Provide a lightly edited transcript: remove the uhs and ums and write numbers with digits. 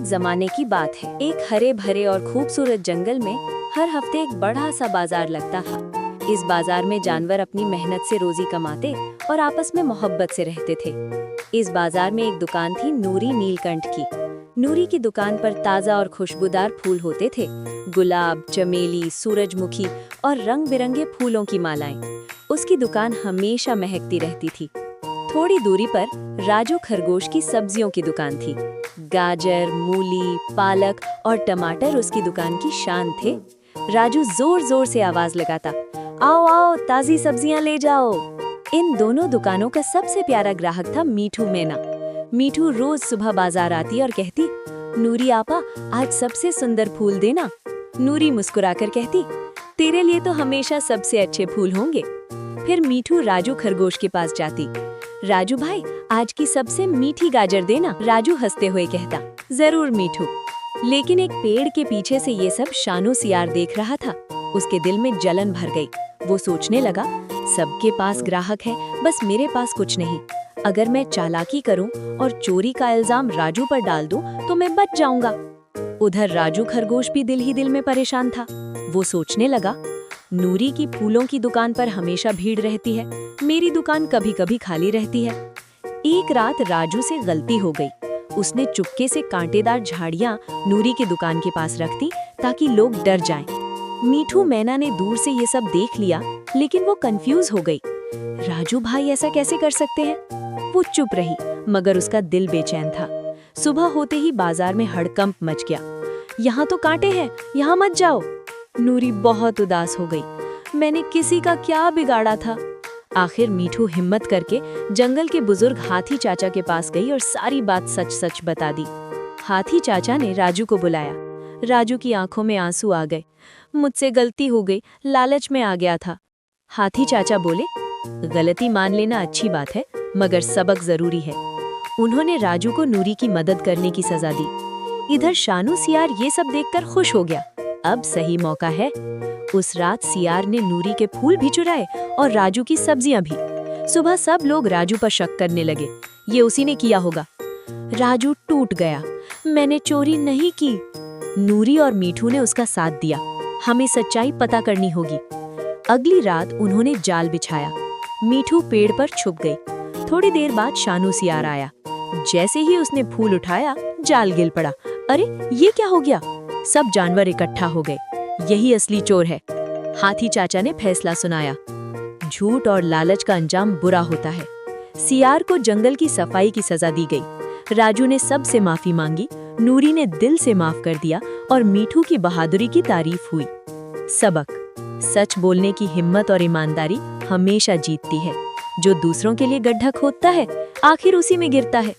एक जमाने की बात है। एक हरे भरे और खूबसूरत जंगल में हर हफ्ते एक बड़ा सा बाजार लगता था। इस बाजार में जानवर अपनी मेहनत से रोजी कमाते और आपस में मोहब्बत से रहते थे। इस बाजार में एक दुकान थी नूरी नीलकंठ की। नूरी की दुकान पर ताज़ा और खुशबूदार फूल होते थे, गुलाब, चमेली, सूरजमुखी और रंग बिरंगे फूलों की मालाएं। उसकी दुकान हमेशा महकती रहती थी। थोड़ी दूरी पर राजू खरगोश की सब्जियों की दुकान थी। गाजर, मूली, पालक और टमाटर उसकी दुकान की शान थे। राजू जोर जोर से आवाज लगाता, आओ आओ, ताजी सब्जियां ले जाओ। इन दोनों दुकानों का सबसे प्यारा ग्राहक था मीठू मैना। मीठू रोज सुबह बाजार आती और कहती, नूरी आपा, आज सबसे सुंदर फूल देना। नूरी मुस्कुराकर कहती, तेरे लिए तो हमेशा सबसे अच्छे फूल होंगे। फिर मीठू राजू खरगोश के पास जाती, राजू भाई, आज की सबसे मीठी गाजर देना। राजू हंसते हुए कहता, जरूर मीठू। लेकिन एक पेड़ के पीछे से ये सब शानू सियार देख रहा था। उसके दिल में जलन भर गई। वो सोचने लगा, सबके पास ग्राहक है, बस मेरे पास कुछ नहीं। अगर मैं चालाकी करूं और चोरी का इल्जाम राजू पर डाल दूं तो मैं बच जाऊंगा। उधर राजू खरगोश भी दिल ही दिल में परेशान था। वो सोचने लगा, नूरी की फूलों की दुकान पर हमेशा भीड़ रहती है, मेरी दुकान कभी कभी खाली रहती है। एक रात राजू से गलती हो गई। उसने चुपके से कांटेदार झाड़ियां नूरी की दुकान के पास रख दी ताकि लोग डर जाएं। मीठू मैना ने दूर से ये सब देख लिया, लेकिन वो कंफ्यूज हो गई। राजू भाई ऐसा कैसे कर सकते हैं? वो चुप रही, मगर उसका दिल बेचैन था। सुबह होते ही बाजार में हड़कंप मच गया। यहाँ तो कांटे हैं, यहाँ मत जाओ। नूरी बहुत उदास हो गई। मैंने किसी का क्या बिगाड़ा था? आखिर मीठू हिम्मत करके जंगल के बुजुर्ग हाथी चाचा के पास गई और सारी बात सच सच बता दी। हाथी चाचा ने राजू को बुलाया। राजू की आंखों में आंसू आ गए। मुझसे गलती हो गई, लालच में आ गया था। हाथी चाचा बोले, गलती मान लेना अच्छी बात है, मगर सबक जरूरी है। उन्होंने राजू को नूरी की मदद करने की सजा दी। इधर शानू सियार ये सब देखकर खुश हो गया। अब सही मौका है। उस रात सियार ने नूरी के फूल भी चुराए और राजू की सब्जियां भी। सुबह सब लोग राजू पर शक करने लगे, ये उसी ने किया होगा। राजू टूट गया, मैंने चोरी नहीं की। नूरी और मीठू ने उसका साथ दिया। हमें सच्चाई पता करनी होगी। अगली रात उन्होंने जाल बिछाया। मीठू पेड़ पर छुप गई। थोड़ी देर बाद शानू सियार आया। जैसे ही उसने फूल उठाया, जाल गिल पड़ा। अरे, ये क्या हो गया? सब जानवर इकट्ठा हो गए। यही असली चोर है। हाथी चाचा ने फैसला सुनाया, झूठ और लालच का अंजाम बुरा होता है। सियार को जंगल की सफाई की सजा दी गई। राजू ने सबसे माफी मांगी, नूरी ने दिल से माफ कर दिया और मीठू की बहादुरी की तारीफ हुई। सबक, सच बोलने की हिम्मत और ईमानदारी हमेशा जीतती है। जो दूसरों के लिए गड्ढा खोदता है, आखिर उसी में गिरता है।